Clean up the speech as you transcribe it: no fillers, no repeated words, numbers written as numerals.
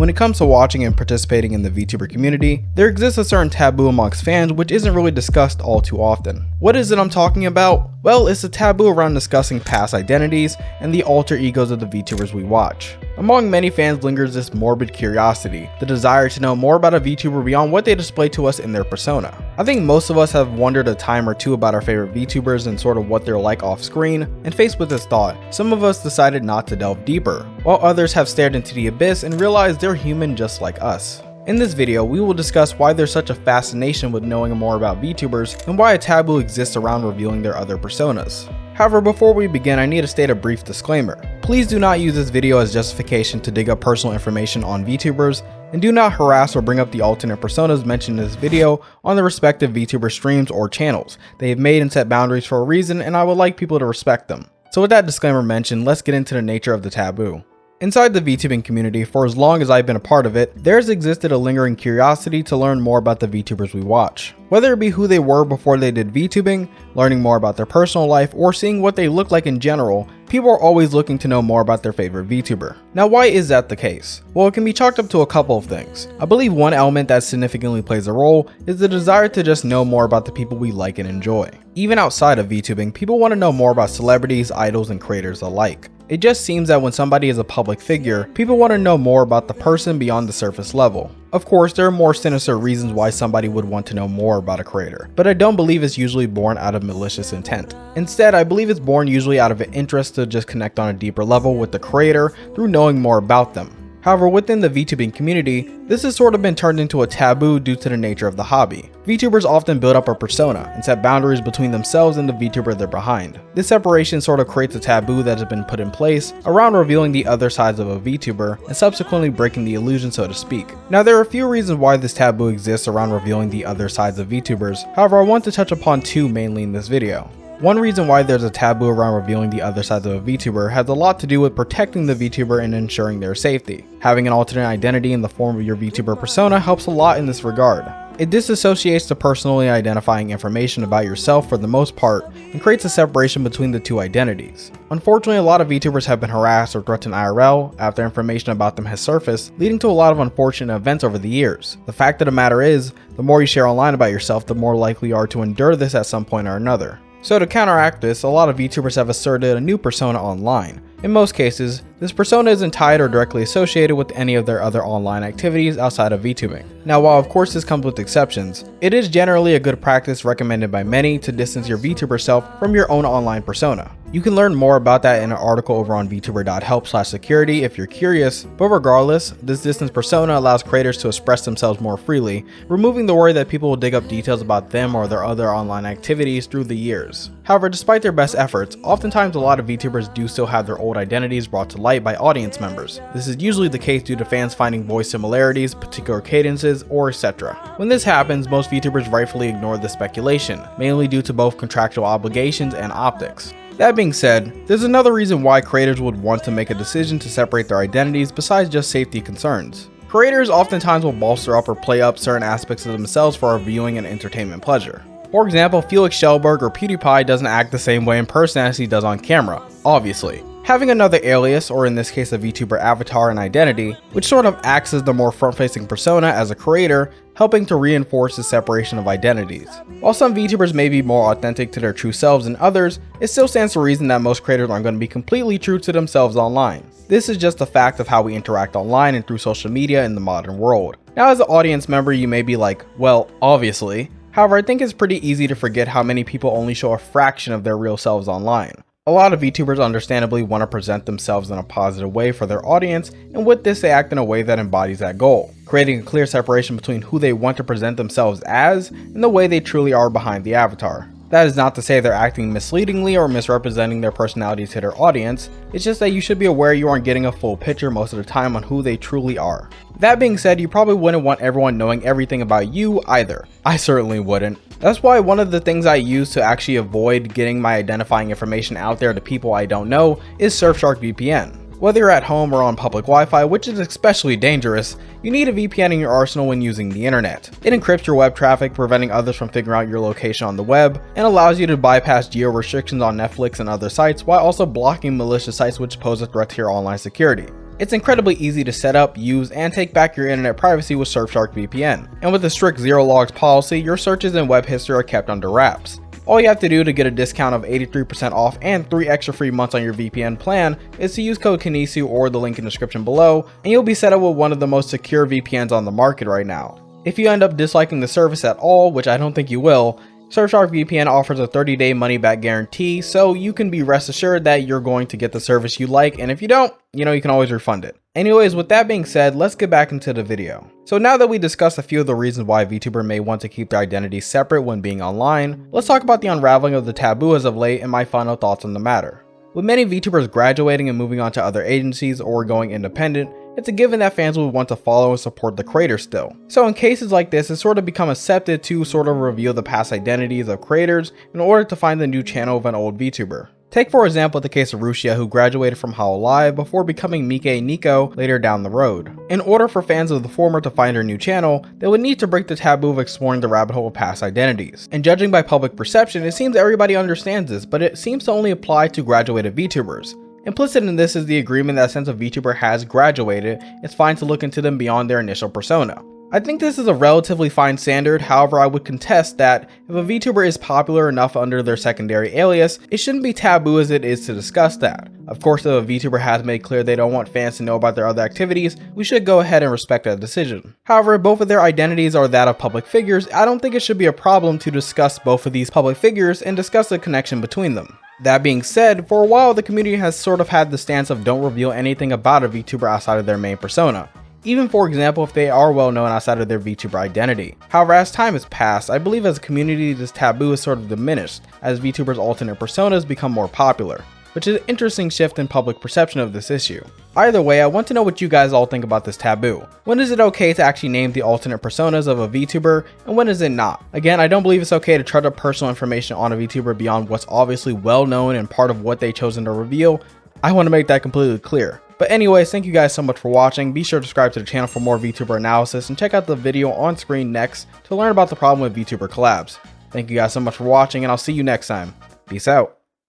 When it comes to watching and participating in the VTuber community, there exists a certain taboo amongst fans which isn't really discussed all too often. What is it I'm talking about? Well, it's a taboo around discussing past identities and the alter egos of the VTubers we watch. Among many fans lingers this morbid curiosity, the desire to know more about a VTuber beyond what they display to us in their persona. I think most of us have wondered a time or two about our favorite VTubers and sort of what they're like off screen, and faced with this thought, some of us decided not to delve deeper, while others have stared into the abyss and realized they're human just like us. In this video, we will discuss why there's such a fascination with knowing more about VTubers and why a taboo exists around revealing their other personas. However, before we begin, I need to state a brief disclaimer. Please do not use this video as justification to dig up personal information on VTubers, and do not harass or bring up the alternate personas mentioned in this video on the respective VTuber streams or channels. They have made and set boundaries for a reason, and I would like people to respect them. So with that disclaimer mentioned, let's get into the nature of the taboo. Inside the VTubing community, for as long as I've been a part of it, there's existed a lingering curiosity to learn more about the VTubers we watch. Whether it be who they were before they did VTubing, learning more about their personal life, or seeing what they look like in general, people are always looking to know more about their favorite VTuber. Now, why is that the case? Well, it can be chalked up to a couple of things. I believe one element that significantly plays a role is the desire to just know more about the people we like and enjoy. Even outside of VTubing, people want to know more about celebrities, idols, and creators alike. It just seems that when somebody is a public figure, people want to know more about the person beyond the surface level. Of course, there are more sinister reasons why somebody would want to know more about a creator, but I don't believe it's usually born out of malicious intent. Instead, I believe it's born usually out of an interest to just connect on a deeper level with the creator through knowing more about them. However, within the VTubing community, this has sort of been turned into a taboo due to the nature of the hobby. VTubers often build up a persona and set boundaries between themselves and the VTuber they're behind. This separation sort of creates a taboo that has been put in place around revealing the other sides of a VTuber and subsequently breaking the illusion, so to speak. Now, there are a few reasons why this taboo exists around revealing the other sides of VTubers. However, I want to touch upon two mainly in this video. One reason why there's a taboo around revealing the other sides of a VTuber has a lot to do with protecting the VTuber and ensuring their safety. Having an alternate identity in the form of your VTuber persona helps a lot in this regard. It disassociates the personally identifying information about yourself for the most part and creates a separation between the two identities. Unfortunately, a lot of VTubers have been harassed or threatened IRL after information about them has surfaced, leading to a lot of unfortunate events over the years. The fact of the matter is, the more you share online about yourself, the more likely you are to endure this at some point or another. So to counteract this, a lot of VTubers have asserted a new persona online. In most cases, this persona isn't tied or directly associated with any of their other online activities outside of VTubing. Now, while of course this comes with exceptions, it is generally a good practice recommended by many to distance your VTuber self from your own online persona. You can learn more about that in an article over on vtuber.help/security if you're curious, but regardless, this distance persona allows creators to express themselves more freely, removing the worry that people will dig up details about them or their other online activities through the years. However, despite their best efforts, oftentimes a lot of VTubers do still have their old identities brought to light by audience members. This is usually the case due to fans finding voice similarities, particular cadences, or etc. When this happens, most VTubers rightfully ignore the speculation, mainly due to both contractual obligations and optics. That being said, there's another reason why creators would want to make a decision to separate their identities besides just safety concerns. Creators oftentimes will bolster up or play up certain aspects of themselves for our viewing and entertainment pleasure. For example, Felix Schellberg or PewDiePie doesn't act the same way in person as he does on camera, obviously. Having another alias, or in this case a VTuber avatar and identity, which sort of acts as the more front-facing persona as a creator, helping to reinforce the separation of identities. While some VTubers may be more authentic to their true selves than others, it still stands to reason that most creators aren't going to be completely true to themselves online. This is just a fact of how we interact online and through social media in the modern world. Now, as an audience member, you may be like, well, obviously. However, I think it's pretty easy to forget how many people only show a fraction of their real selves online. A lot of VTubers understandably want to present themselves in a positive way for their audience, and with this they act in a way that embodies that goal, creating a clear separation between who they want to present themselves as and the way they truly are behind the avatar. That is not to say they're acting misleadingly or misrepresenting their personality to their audience, it's just that you should be aware you aren't getting a full picture most of the time on who they truly are. That being said, you probably wouldn't want everyone knowing everything about you either. I certainly wouldn't. That's why one of the things I use to actually avoid getting my identifying information out there to people I don't know is Surfshark VPN. Whether you're at home or on public Wi-Fi, which is especially dangerous, you need a VPN in your arsenal when using the internet. It encrypts your web traffic, preventing others from figuring out your location on the web, and allows you to bypass geo restrictions on Netflix and other sites while also blocking malicious sites which pose a threat to your online security. It's incredibly easy to set up, use, and take back your internet privacy with Surfshark VPN. And with a strict zero logs policy, your searches and web history are kept under wraps. All you have to do to get a discount of 83% off and 3 extra free months on your VPN plan is to use code Keniisu or the link in the description below, and you'll be set up with one of the most secure VPNs on the market right now. If you end up disliking the service at all, which I don't think you will, Surfshark VPN offers a 30-day money-back guarantee, so you can be rest assured that you're going to get the service you like, and if you don't, you can always refund it. Anyways, with that being said, let's get back into the video. So now that we discussed a few of the reasons why a VTuber may want to keep their identity separate when being online, let's talk about the unraveling of the taboo as of late and my final thoughts on the matter. With many VTubers graduating and moving on to other agencies or going independent, it's a given that fans would want to follow and support the creator still. So in cases like this, it's sort of become accepted to sort of reveal the past identities of creators in order to find the new channel of an old VTuber. Take for example the case of Rushia, who graduated from Hololive before becoming Mike Nico later down the road. In order for fans of the former to find her new channel, they would need to break the taboo of exploring the rabbit hole of past identities. And judging by public perception, it seems everybody understands this, but it seems to only apply to graduated VTubers. Implicit in this is the agreement that since a VTuber has graduated, it's fine to look into them beyond their initial persona. I think this is a relatively fine standard, however I would contest that if a VTuber is popular enough under their secondary alias, it shouldn't be taboo as it is to discuss that. Of course, if a VTuber has made clear they don't want fans to know about their other activities, we should go ahead and respect that decision. However, if both of their identities are that of public figures, I don't think it should be a problem to discuss both of these public figures and discuss the connection between them. That being said, for a while the community has sort of had the stance of don't reveal anything about a VTuber outside of their main persona, even for example if they are well known outside of their VTuber identity. However, as time has passed, I believe as a community this taboo is sort of diminished as VTubers' alternate personas become more popular, which is an interesting shift in public perception of this issue. Either way, I want to know what you guys all think about this taboo. When is it okay to actually name the alternate personas of a VTuber, and when is it not? Again, I don't believe it's okay to trust up personal information on a VTuber beyond what's obviously well known and part of what they've chosen to reveal. I want to make that completely clear. But anyways, thank you guys so much for watching. Be sure to subscribe to the channel for more VTuber analysis and check out the video on screen next to learn about the problem with VTuber collabs. Thank you guys so much for watching, and I'll see you next time. Peace out.